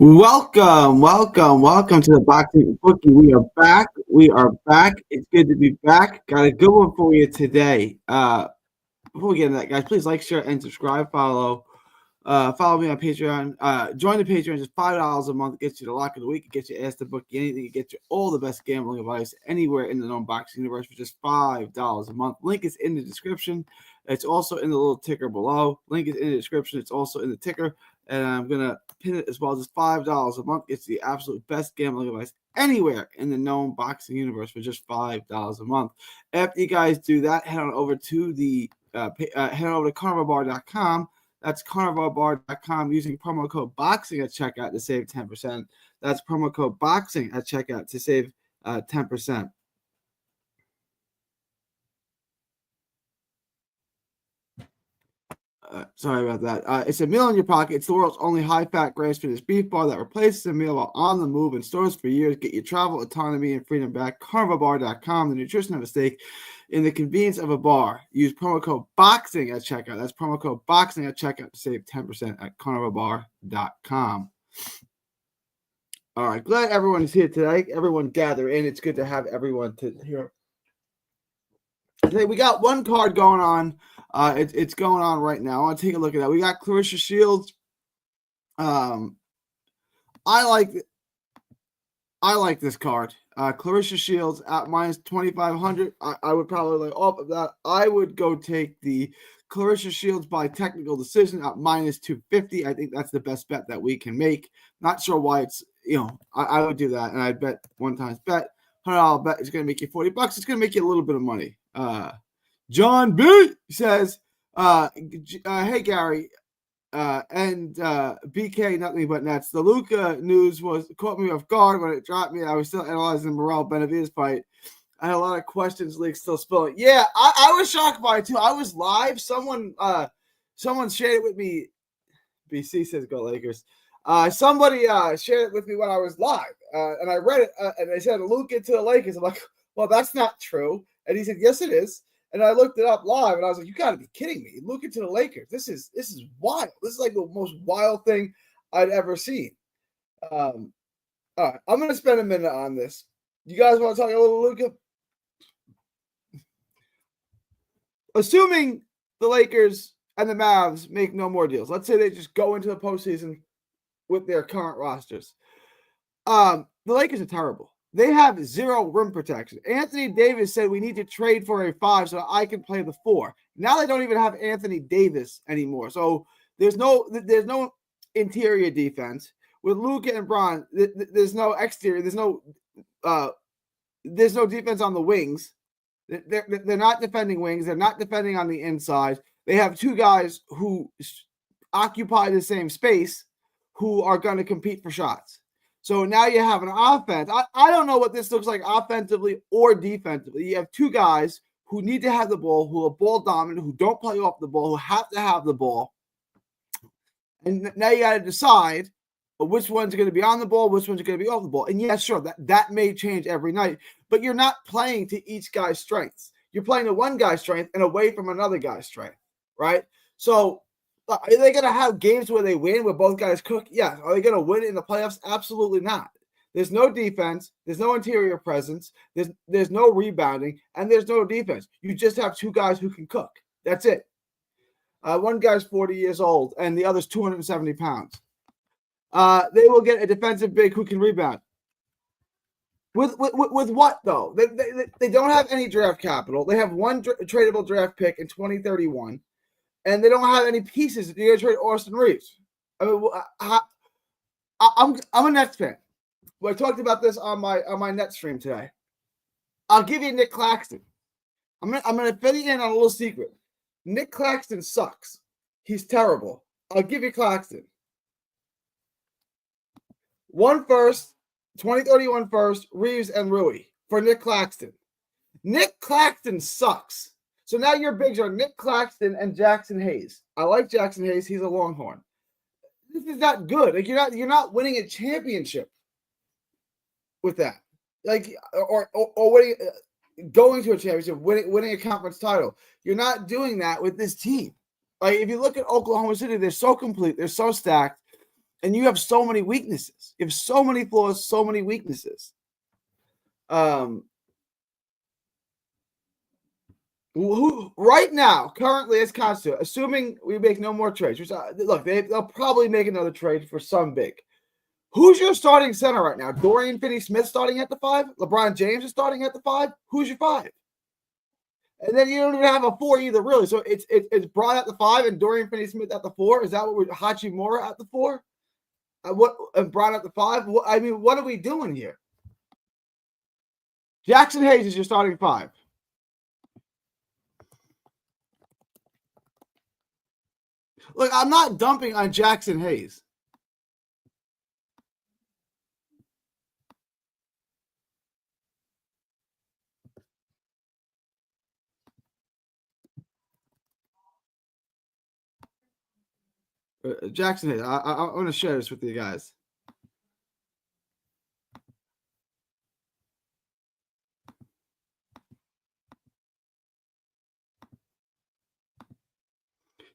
Welcome to the Boxing Bookie. We are back. It's good to be back. Got a good one for you today. Before we get into that, guys, please like, share, and subscribe. Follow me on Patreon. Join the Patreon. Just $5 a month gets you the lock of the week. It gets you Ask the Bookie anything. It gets you all the best gambling advice anywhere in the known boxing universe for just $5 a month. Link is in the description. It's also in the little ticker below. Link is in the description. It's also in the ticker. And I'm going to pin it as well. Just $5 a month. It's the absolute best gambling advice anywhere in the known boxing universe for just $5 a month. After you guys do that, head on over to carnivalbar.com. That's carnivalbar.com using promo code BOXING at checkout to save 10%. That's promo code BOXING at checkout to save 10%. Sorry about that. It's a meal in your pocket. It's the world's only high-fat, grass-finished beef bar that replaces a meal while on the move in stores for years. Get your travel, autonomy, and freedom back. Carnivalbar.com, the nutrition of a steak in the convenience of a bar. Use promo code BOXING at checkout. That's promo code BOXING at checkout to save 10% at carnivalbar.com. All right, glad everyone is here today. Everyone gather in. It's good to have everyone here. Today we got one card going on. It's going on right now. I'll take a look at that. We got Claressa Shields. I like this card. Claressa Shields at minus 2,500. I would probably like off of that. I would go take the Claressa Shields by technical decision at minus 250. I think that's the best bet that we can make. Not sure why it's, I would do that. And I'd bet one times bet. $100 bet is going to make you $40. It's going to make you a little bit of money. John B says, hey, Gary, and BK, nothing but nets. The Luka news caught me off guard when it dropped me. I was still analyzing the Morrell Benavidez fight. I had a lot of questions, leaks still spilling. Yeah, I was shocked by it too. I was live. Someone shared it with me. BC says go Lakers. Somebody shared it with me when I was live, and I read it, and they said Luka to the Lakers. I'm like, well, that's not true. And he said, yes, it is. And I looked it up live, and I was like, you got to be kidding me. Luka to the Lakers. This is wild. This is like the most wild thing I'd ever seen. All right, I'm going to spend a minute on this. You guys want to talk a little Luka? Assuming the Lakers and the Mavs make no more deals. Let's say they just go into the postseason with their current rosters. The Lakers are terrible. They have zero rim protection. Anthony Davis said we need to trade for a 5 so I can play the 4. Now they don't even have Anthony Davis anymore. So there's no interior defense. With Luka and Bron, there's no exterior. There's no defense on the wings. They're not defending wings. They're not defending on the inside. They have two guys who occupy the same space who are going to compete for shots. So now you have an offense. I don't know what this looks like offensively or defensively. You have two guys who need to have the ball, who are ball dominant, who don't play off the ball, who have to have the ball. And now you got to decide which one's going to be on the ball, which one's going to be off the ball. And yeah, sure, that may change every night, but you're not playing to each guy's strengths. You're playing to one guy's strength and away from another guy's strength, right? So are they going to have games where they win, where both guys cook? Yeah. Are they going to win in the playoffs? Absolutely not. There's no defense. There's no interior presence. There's no rebounding, and there's no defense. You just have two guys who can cook. That's it. One guy's 40 years old, and the other's 270 pounds. They will get a defensive big who can rebound. With what, though? They don't have any draft capital. They have one tradable draft pick in 2031. And they don't have any pieces. You're going to trade Austin Reeves. I mean, I'm a Nets fan. I talked about this on my Nets stream today. I'll give you Nick Claxton. I'm gonna fill you in on a little secret. Nick Claxton sucks. He's terrible. I'll give you Claxton. 1 first, 2031 first, Reeves and Rui for Nick Claxton. Nick Claxton sucks. So now your bigs are Nick Claxton and Jackson Hayes. I like Jackson Hayes. He's a Longhorn. This is not good. Like you're not winning a championship with that. Like or winning, going to a championship, winning a conference title. You're not doing that with this team. Like if you look at Oklahoma City, they're so complete. They're so stacked. And you have so many weaknesses. You have so many flaws, so many weaknesses. Who right now, currently as constitute, assuming we make no more trades, which, look, they'll probably make another trade for some big. Who's your starting center right now? Dorian Finney-Smith starting at the 5? LeBron James is starting at the 5? Who's your 5? And then you don't even have a 4 either, really. So it's Bron at the 5 and Dorian Finney-Smith at the 4. Is that what we're Hachimura at the 4? What and Bron at the 5? I mean, what are we doing here? Jackson Hayes is your starting 5. Look, I'm not dumping on Jackson Hayes. Jackson Hayes, I want to share this with you guys.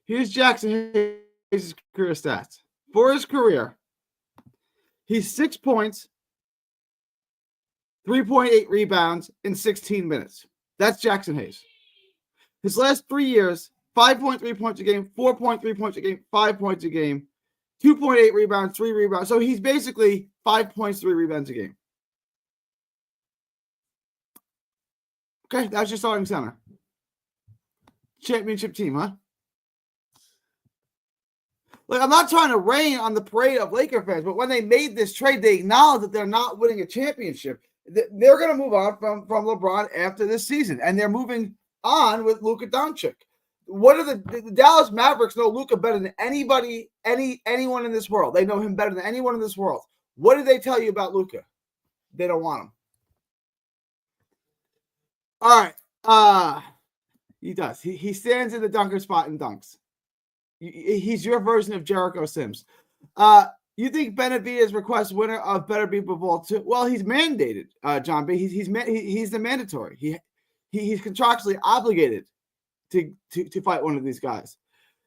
Here's Jackson Hayes' career stats. For his career, he's 6 points, 3.8 rebounds in 16 minutes. That's Jackson Hayes. His last 3 years, 5.3 points a game, 4.3 points a game, 5 points a game, 2.8 rebounds, 3 rebounds. So he's basically 5 points, 3 rebounds a game. Okay, that's your starting center. Championship team, huh? Like, I'm not trying to rain on the parade of Laker fans, but when they made this trade, they acknowledged that they're not winning a championship. They're going to move on from LeBron after this season, and they're moving on with Luka Doncic. What are the Dallas Mavericks know Luka better than anybody, anyone in this world? They know him better than anyone in this world. What did they tell you about Luka? They don't want him. All right. He does. He stands in the dunker spot and dunks. He's your version of Jericho Sims. You think Benavidez requests winner of Better People Ball too? Well, he's mandated, John B. He's the mandatory. He's contractually obligated to fight one of these guys.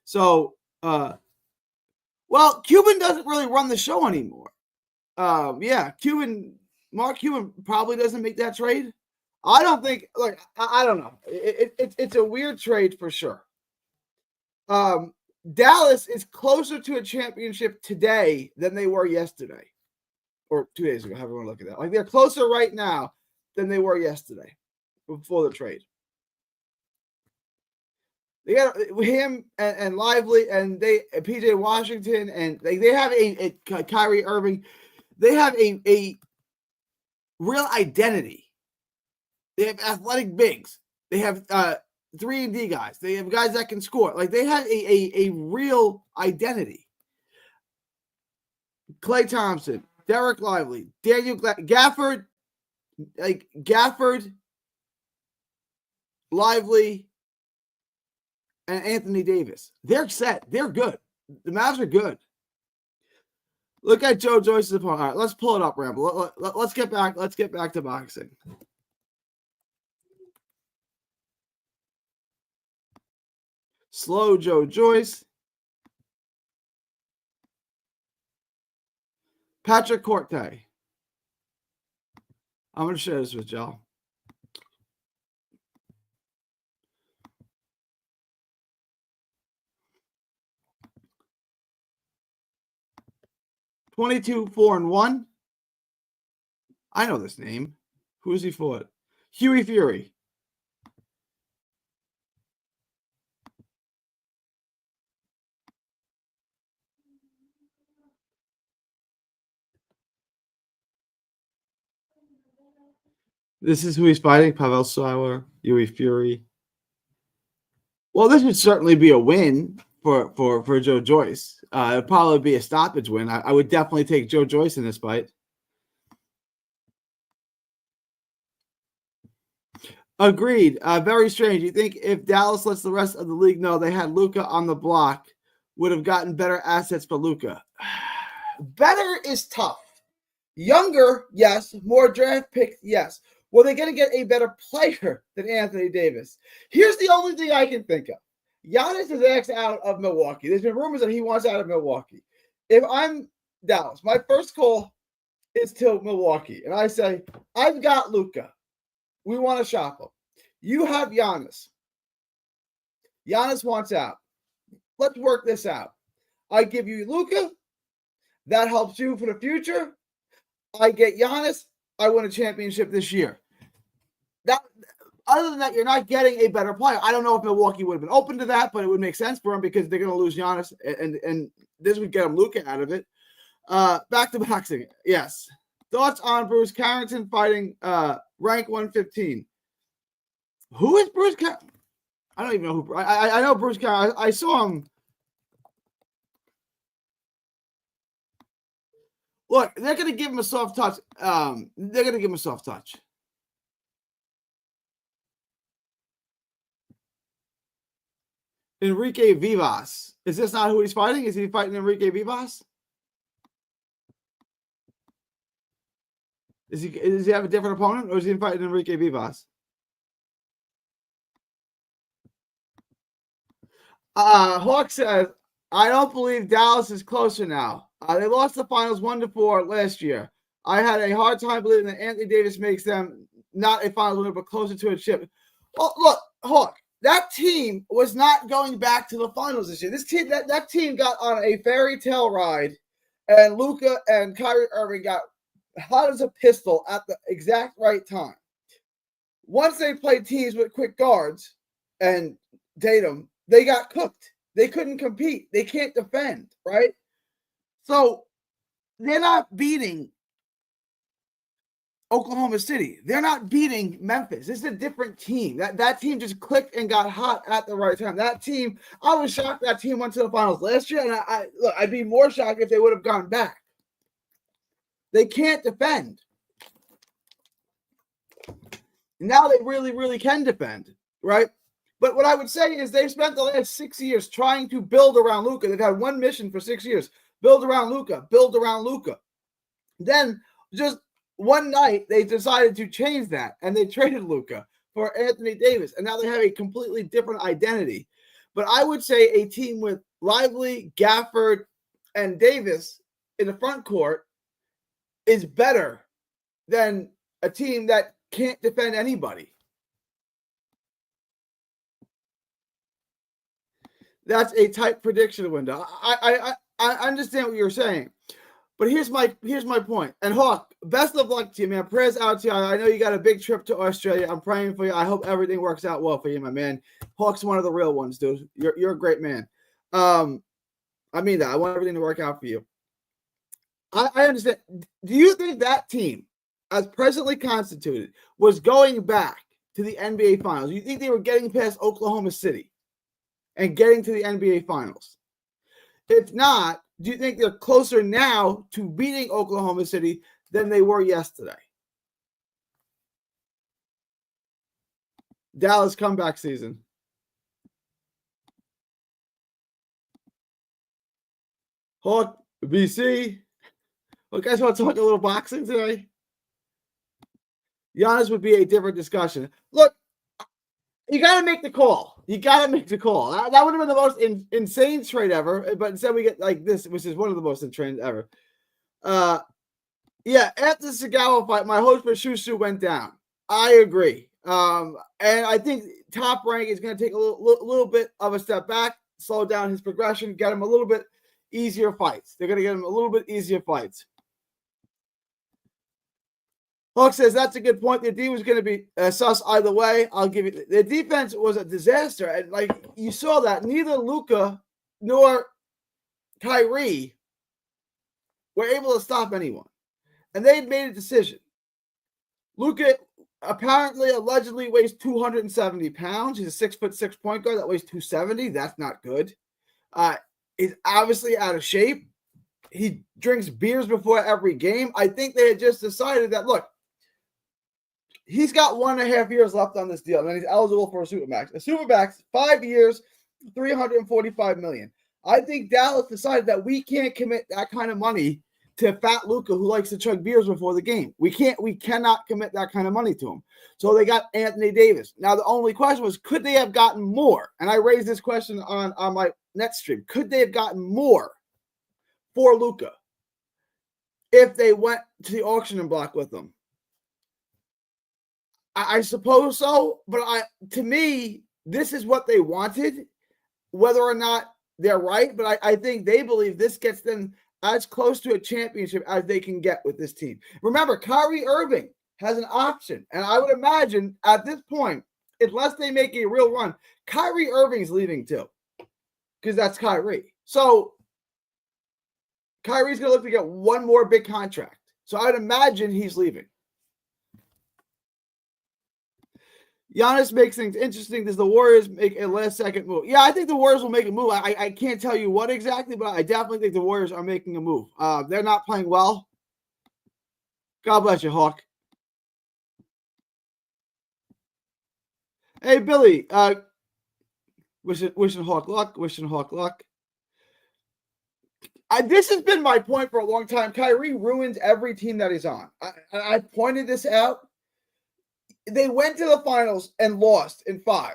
So, well, Cuban doesn't really run the show anymore. Mark Cuban probably doesn't make that trade. I don't think. Like, I don't know. It's a weird trade for sure. Dallas is closer to a championship today than they were yesterday, or 2 days ago, however you want to look at that. Like, they're closer right now than they were yesterday before the trade. They got him and Lively and PJ Washington, and they have a Kyrie Irving. They have a real identity. They have athletic bigs. They have 3-and-D guys. They have guys that can score. Like, they have a real identity. Klay Thompson, Derek Lively, Daniel Gafford, Lively, and Anthony Davis. They're set. They're good. The Mavs are good. Look at Joe Joyce's opponent. All right, let's pull it up, Ramble. Let's get back. Let's get back to boxing. Slow Joe Joyce. Patrick Corte. I'm going to share this with y'all. $22 4-1. I know this name. Who is he for? Huey Fury. This is who he's fighting. Pavel Sauer, Huey Fury. Well, this would certainly be a win for Joe Joyce. It'd probably be a stoppage win. I would definitely take Joe Joyce in this fight. Agreed. Very strange. You think if Dallas lets the rest of the league know they had Luka on the block, would have gotten better assets for Luka? Better is tough. Younger, yes. More draft picks, yes. Were they going to get a better player than Anthony Davis? Here's the only thing I can think of. Giannis is asked out of Milwaukee. There's been rumors that he wants out of Milwaukee. If I'm Dallas. My first call is to Milwaukee. And I say, I've got Luka. We want to shop him. You have Giannis. Giannis wants out. Let's work this out. I give you Luka. That helps you for the future. I get Giannis. I win a championship this year. That, other than that, you're not getting a better player. I don't know if Milwaukee would have been open to that, but it would make sense for them because they're going to lose Giannis, and this would get them Luka out of it. Back to boxing. Yes. Thoughts on Bruce Carrington fighting rank 115? Who is Bruce Carrington? I don't even know who. I know Bruce Carrington. I saw him. Look, they're going to give him a soft touch. They're going to give him a soft touch. Enrique Vivas. Is this not who he's fighting? Is he fighting Enrique Vivas? Does he have a different opponent, or is he fighting Enrique Vivas? Hawk says, I don't believe Dallas is closer now. They lost the finals 1-4 last year. I had a hard time believing that Anthony Davis makes them not a finals winner, but closer to a chip. Well, look, Hawk, that team was not going back to the finals this year. This team, that team got on a fairy tale ride, and Luka and Kyrie Irving got hot as a pistol at the exact right time. Once they played teams with quick guards and Tatum, they got cooked. They couldn't compete. They can't defend, right? So they're not beating Oklahoma City. They're not beating Memphis. This is a different team. That team just clicked and got hot at the right time. That team, I was shocked that team went to the finals last year, and I'd be more shocked if they would have gone back. They can't defend. Now they really, really can defend, right? But what I would say is they've spent the last 6 years trying to build around Luka. They've had one mission for 6 years. Build around Luka. Build around Luka. Then just one night they decided to change that, and they traded Luka for Anthony Davis. And now they have a completely different identity. But I would say a team with Lively, Gafford, and Davis in the front court is better than a team that can't defend anybody. That's a tight prediction window. I understand what you're saying, but here's my point. And Hawk, best of luck to you, man. Prayers out to you. I know you got a big trip to Australia. I'm praying for you. I hope everything works out well for you, my man. Hawk's one of the real ones, dude. You're a great man. I mean that. I want everything to work out for you. I understand. Do you think that team, as presently constituted, was going back to the NBA Finals? You think they were getting past Oklahoma City and getting to the NBA Finals? If not, do you think they're closer now to beating Oklahoma City than they were yesterday? Dallas comeback season. Hawk, BC. Well, guys, want to talk a little boxing today? Giannis would be a different discussion. Look, you got to make the call. You got to make the call. That would have been the most insane trade ever, but instead we get like this, which is one of the most insane ever. Yeah, after the Segawa fight, my hopes for Shushu went down. I agree. And I think Top Rank is going to take a little bit of a step back, slow down his progression, get him a little bit easier fights. They're going to get him a little bit easier fights. Hawk says that's a good point. The D was going to be sus either way. I'll give you the defense was a disaster, and like you saw that neither Luka nor Kyrie were able to stop anyone, and they made a decision. Luka apparently, allegedly weighs 270 pounds. He's a 6'6" point guard that weighs 270. That's not good. He's obviously out of shape. He drinks beers before every game. I think they had just decided that, look, he's got 1.5 years left on this deal, and then he's eligible for a Supermax. A Supermax, 5 years, $345 million. I think Dallas decided that we can't commit that kind of money to Fat Luka, who likes to chug beers before the game. We cannot commit that kind of money to him. So they got Anthony Davis. Now, the only question was, could they have gotten more? And I raised this question on my net stream. Could they have gotten more for Luka? if they went to the auction block with them. I suppose so, but to me, this is what they wanted, whether or not they're right. But I think they believe this gets them as close to a championship as they can get with this team. Remember, Kyrie Irving has an option, and I would imagine at this point, unless they make a real run, Kyrie Irving's leaving too, because that's Kyrie. So Kyrie's going to look to get one more big contract. So I'd imagine he's leaving. Giannis makes things interesting. Does the Warriors make a last-second move? Yeah, I think the Warriors will make a move. I can't tell you what exactly, but I definitely think the Warriors are making a move. They're not playing well. God bless you, Hawk. Hey, Billy. Wishing Hawk luck. Wishing Hawk luck. This has been my point for a long time. Kyrie ruins every team that he's on. I pointed this out. They went to the finals and lost in 5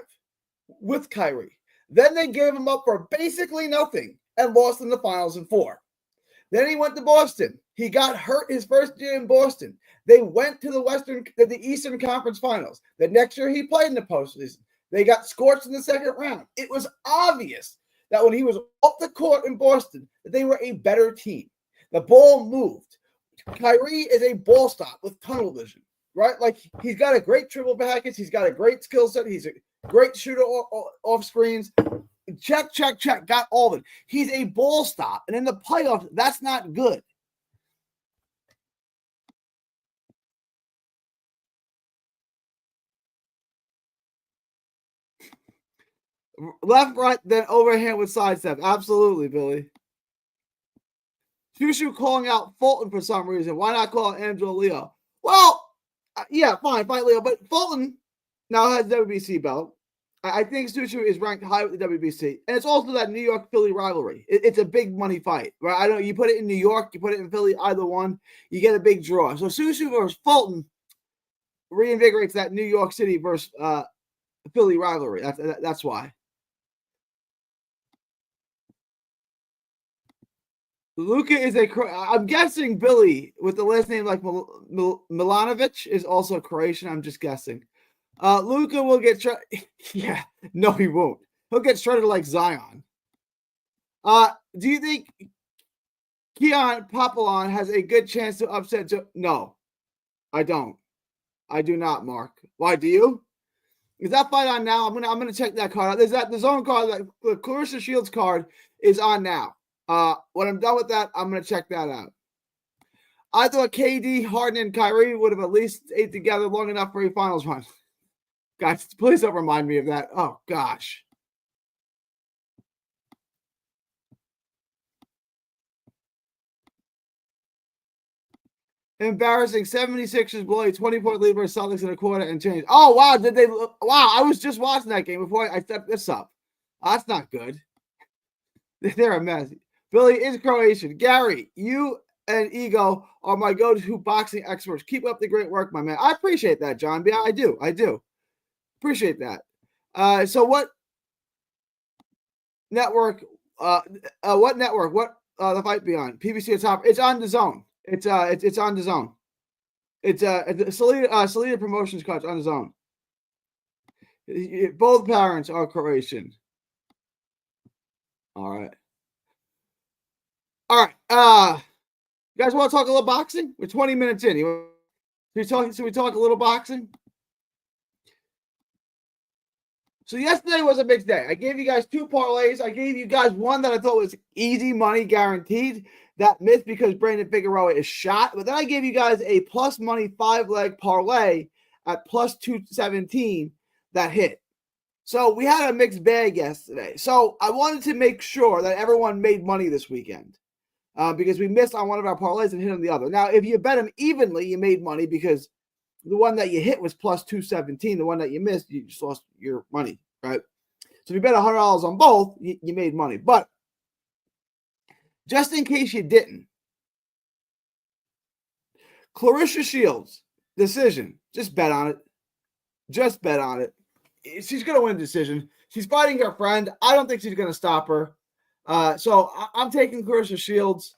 with Kyrie. Then they gave him up for basically nothing and lost in the finals in 4. Then he went to Boston. He got hurt his first year in Boston. They went to the Eastern Conference Finals. The next year he played in the postseason. They got scorched in the second round. It was obvious that when he was off the court in Boston, that they were a better team. The ball moved. Kyrie is a ball stop with tunnel vision. Right? Like, he's got a great dribble package. He's got a great skill set. He's a great shooter off screens. Check. Got all of it. He's a ball stop. And in the playoffs, that's not good. Left, right, then overhand with sidestep. Absolutely, Billy. Shushu calling out Fulton for some reason. Why not call Angelo Leo? Well, yeah, fine, Leo. But Fulton now has WBC belt. I think Suchu is ranked high with the WBC. And it's also that New York-Philly rivalry. It's a big money fight, right? I know you put it in New York, you put it in Philly, either one, you get a big draw. So Suchu versus Fulton reinvigorates that New York City versus Philly rivalry. That's why. Luka is I'm guessing Billy with the last name like Milanovic is also Croatian. I'm just guessing. Luka will get yeah, no, he won't. He'll get shredded like Zion. Do you think Keon Papelon has a good chance to upset No, I don't. I do not, Mark. Why do you? Is that fight on now? I'm gonna check that card out. There's the zone card, the Clarissa Shields card is on now. When I'm done with that, I'm going to check that out. I thought KD, Harden, and Kyrie would have at least ate together long enough for a finals run. Guys, please don't remind me of that. Oh, gosh. Embarrassing. 76ers blow a 20-point lead versus Celtics in a quarter and change. Oh, wow. Wow, I was just watching that game before I stepped this up. That's not good. They're a mess. Billy is Croatian. Gary, you and Ego are my go-to boxing experts. Keep up the great work, my man. I appreciate that, John. Yeah, I do. Appreciate that. So what network? What network? What the fight be on? PBC at top. It's on the zone. It's on the zone. It's Salida Promotions coach on the zone. Both parents are Croatian. All right. You guys want to talk a little boxing? We're 20 minutes in. Should we talk a little boxing? So yesterday was a big day. I gave you guys 2 parlays. I gave you guys one that I thought was easy money guaranteed. That missed because Brandon Figueroa is shot. But then I gave you guys a plus money 5-leg parlay at plus 217 that hit. So we had a mixed bag yesterday. So I wanted to make sure that everyone made money this weekend. Because we missed on one of our parlays and hit on the other. Now, if you bet them evenly, you made money because the one that you hit was plus 217. The one that you missed, you just lost your money, right? So if you bet $100 on both, you made money. But just in case you didn't, Clarissa Shields, decision. Just bet on it. Just bet on it. She's going to win decision. She's fighting her friend. I don't think she's going to stop her. So I'm taking Clarissa Shields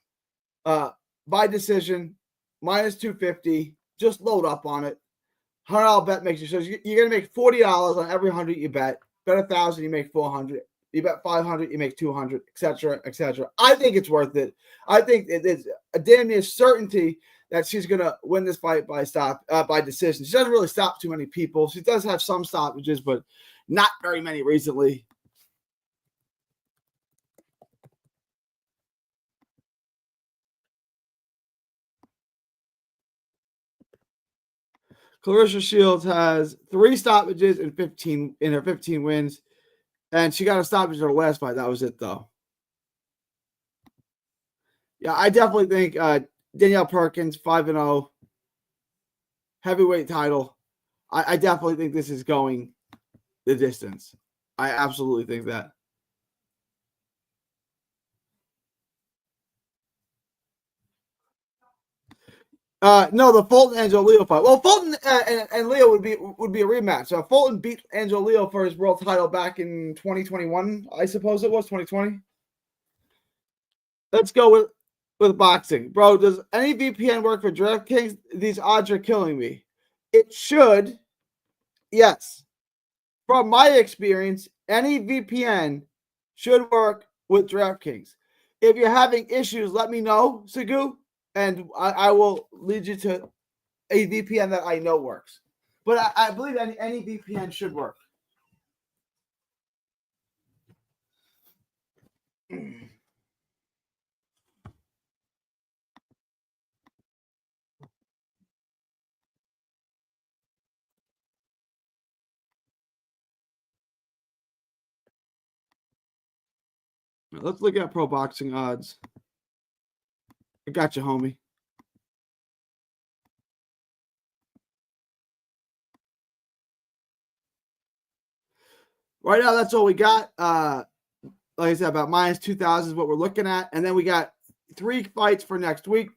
by decision, minus 250. Just load up on it. $100 bet makes you so you're going to make $40 on every 100 you bet. Bet 1,000, you make 400. You bet 500, you make 200, etc., etc. I think it's worth it. I think it's a damn near certainty that she's going to win this fight by decision. She doesn't really stop too many people. She does have some stoppages, but not very many recently. Claressa Shields has 3 stoppages in her 15 wins, and she got a stoppage in her last fight. That was it, though. Yeah, I definitely think Danielle Perkins, 5-0, heavyweight title. I definitely think this is going the distance. I absolutely think that. No, the Fulton Angel Leo fight. Well, Fulton and Leo would be a rematch. So Fulton beat Angel Leo for his world title back in 2021. I suppose it was 2020. Let's go with boxing, bro. Does any VPN work for DraftKings? These odds are killing me. It should, yes. From my experience, any VPN should work with DraftKings. If you're having issues, let me know, Sagu, and I will lead you to a VPN that I know works. But I believe any VPN should work. Let's look at pro boxing odds. I got you, homie. Right now, that's all we got. Like I said, about minus 2,000 is what we're looking at. And then we got 3 fights for next week.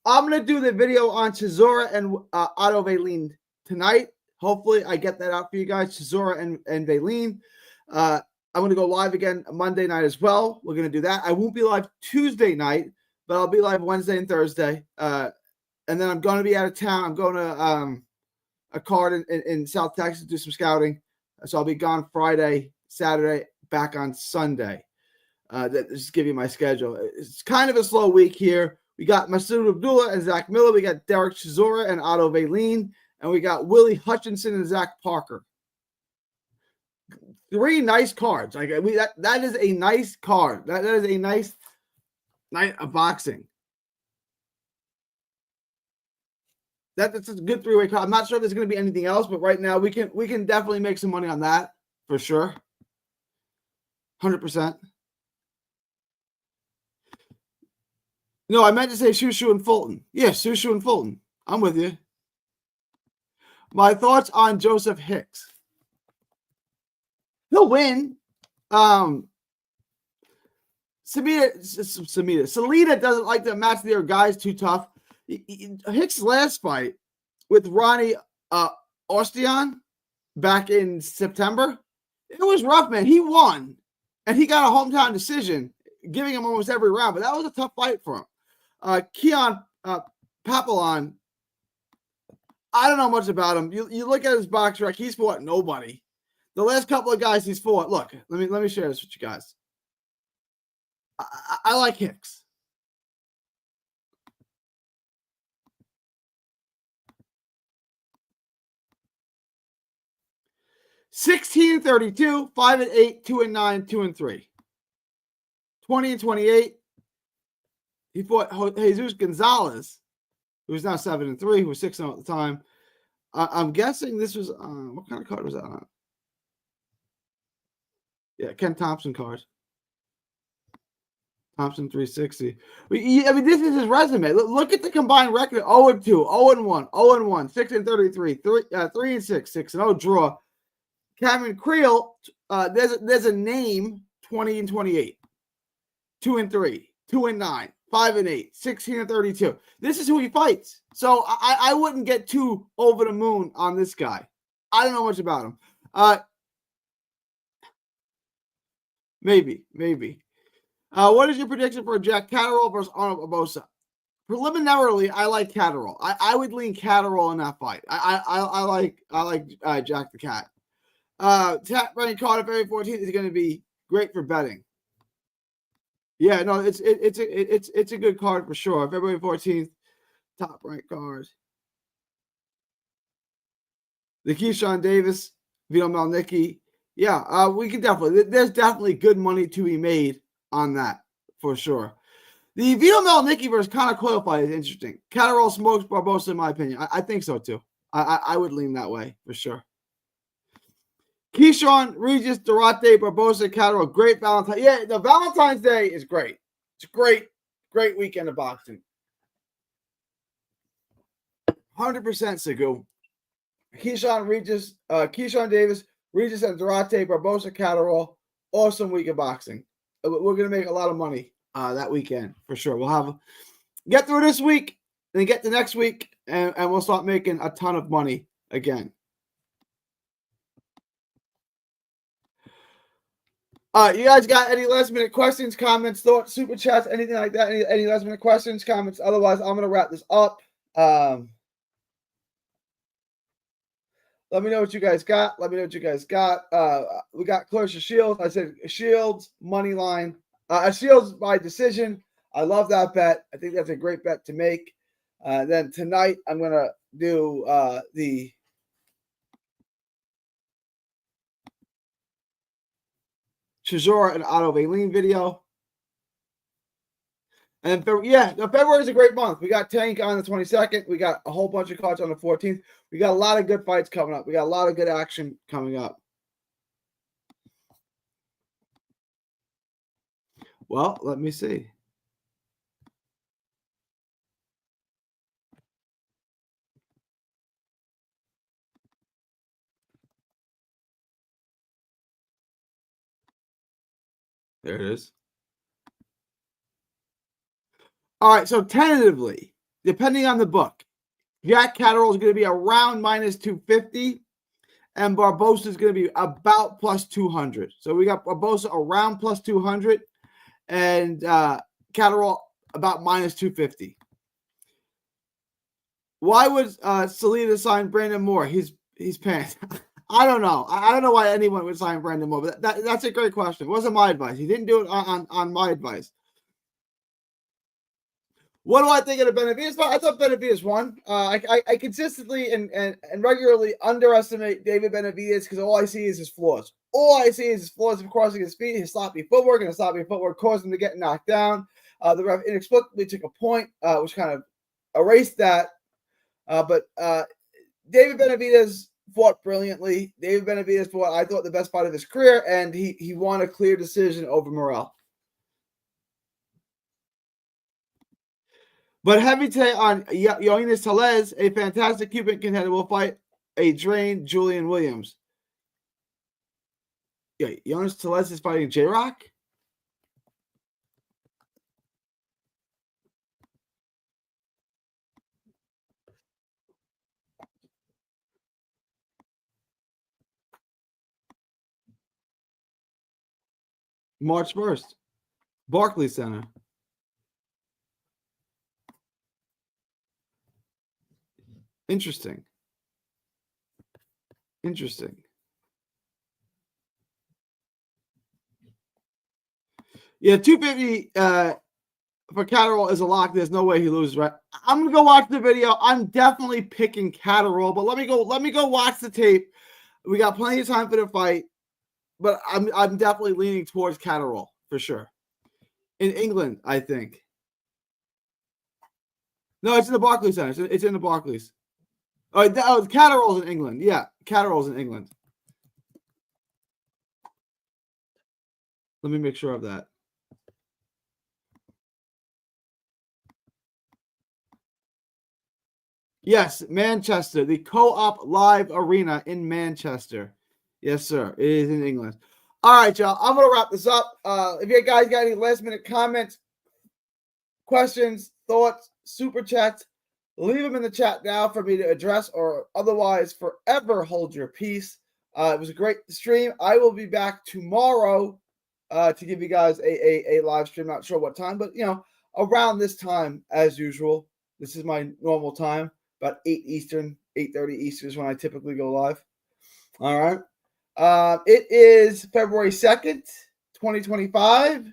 I'm going to do the video on Chisora and Otto Wallin tonight. Hopefully, I get that out for you guys, Chisora and Wallin. I'm going to go live again Monday night as well. We're going to do that. I won't be live Tuesday night, but I'll be live Wednesday and Thursday. And then I'm going to be out of town. I'm going to a card in South Texas to do some scouting. So I'll be gone Friday, Saturday, back on Sunday. Just give you my schedule. It's kind of a slow week here. We got Masoud Abdullah and Zach Miller. We got Derek Chisora and Otto Wallin. And we got Willie Hutchinson and Zach Parker. 3 nice cards. Like that is a nice card. That is a nice night of boxing. That's a good 3-way card. I'm not sure if there's going to be anything else, but right now we can definitely make some money on that for sure. 100%. No, I meant to say Shushu and Fulton. Yeah, Shushu and Fulton. I'm with you. My thoughts on Joseph Hicks. He'll win. Salita doesn't like to match their guys too tough. Hicks' last fight with Ronnie Ostian back in September, it was rough, man. He won, and he got a hometown decision, giving him almost every round, but that was a tough fight for him. Keon Papillon, I don't know much about him. You look at his box rec, he's fought nobody. The last couple of guys he's fought, look, let me share this with you guys. I like Hicks. (16-32), 5-8, 2-9, 2-3. 20-28. He fought Jesus Gonzalez, who was now 7-3, who was 6-0 at the time. I'm guessing this was what kind of card was that on? Yeah, Ken Thompson card. Thompson 360. I mean, this is his resume. Look at the combined record: 0-2, 0-1, 0-1, 6-33, 3-6, 6-0 draw. Cameron Creel, there's a name: 20-28, 2-3, 2-9, 5-8, 16-32. This is who he fights. So I wouldn't get too over the moon on this guy. I don't know much about him. Maybe. What is your prediction for Jack Catterall versus Arnold Barboza? preliminarily, I like Catterall. I would lean Catterall in that fight. I like Jack the Cat. Brandon Carter February 14th is going to be great for betting. Yeah, no, it's a good card for sure. February 14th, top ranked cards. The Keyshawn Davis, Vito Malnicki. Yeah, we can definitely. There's definitely good money to be made on that for sure. The Vito Malnicki versus Conor Coyle fight is interesting. Catterall smokes Barbosa, in my opinion. I think so too. I would lean that way for sure. Keyshawn, Regis, Durate, Barbosa, Catterall, great Valentine. Yeah, the Valentine's Day is great. It's a great weekend of boxing. 100% Sagu. Keyshawn Davis, Regis, and Durate, Barbosa, Catterall. Awesome week of boxing. We're going to make a lot of money that weekend for sure. We'll get through this week and then get to next week, and we'll start making a ton of money again. You guys got any last minute questions, comments, thoughts, super chats, anything like that? Any last minute questions, comments? Otherwise, I'm gonna wrap this up. Let me know what you guys got. We got Clarissa Shields. I said Shields money line. Shields by decision. I love that bet. I think that's a great bet to make. Then tonight I'm gonna do the Chisora and Otto Valine video. And February is a great month. We got Tank on the 22nd. We got a whole bunch of cards on the 14th. We got a lot of good fights coming up. We got a lot of good action coming up. Well, let me see. There it is. All right, so tentatively, depending on the book, Jack Catterall is going to be around minus 250, and Barbosa is going to be about plus 200. So we got Barbosa around plus 200, and Catterall about minus 250. Why would Salida sign Brandon Moore? He's paying. I don't know. I don't know why anyone would sign Brandon Moore, but that's a great question. It wasn't my advice. He didn't do it on my advice. What do I think of the Benavidez? I thought Benavidez won. I consistently and regularly underestimate David Benavidez because all I see is his flaws. All I see is his flaws of crossing his feet, his sloppy footwork, and his sloppy footwork caused him to get knocked down. The ref inexplicably took a point, which kind of erased that. But David Benavidez fought brilliantly. David Benavidez fought, I thought, the best fight of his career, and he won a clear decision over Morrell. But heavyweight on Yoenis Tellez, a fantastic Cuban contender, will fight a drained Julian Williams. Yeah, Yoenis Tellez is fighting J-Rock? March 1st. Barclays Center. Interesting. Yeah, 250 for Catterall is a lock. There's no way he loses, right? I'm gonna go watch the video. I'm definitely picking Catterall, but let me go watch the tape. We got plenty of time for the fight, but I'm definitely leaning towards Catterall for sure. In England, I think. No, it's in the Barclays Center. It's in the Barclays. Catterall's in England. Yeah, Catterall's in England. Let me make sure of that. Yes, Manchester, the Co-op Live Arena in Manchester. Yes, sir. It is in England. All right, y'all. I'm going to wrap this up. If you guys got any last-minute comments, questions, thoughts, super chats, leave them in the chat now for me to address, or otherwise forever hold your peace. It was a great stream. I will be back tomorrow to give you guys a live stream. Not sure what time, but, around this time as usual. This is my normal time, about 8 Eastern, 8:30 Eastern is when I typically go live. All right. It is February 2nd, 2025.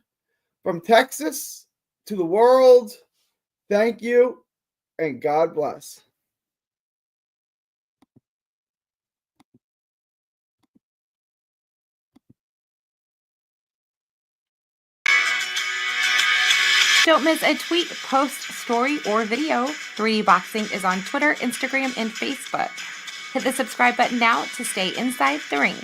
From Texas to the world, thank you and God bless. Don't miss a tweet, post, story, or video. 3D Boxing is on Twitter, Instagram, and Facebook. Hit the subscribe button now to stay inside the ring.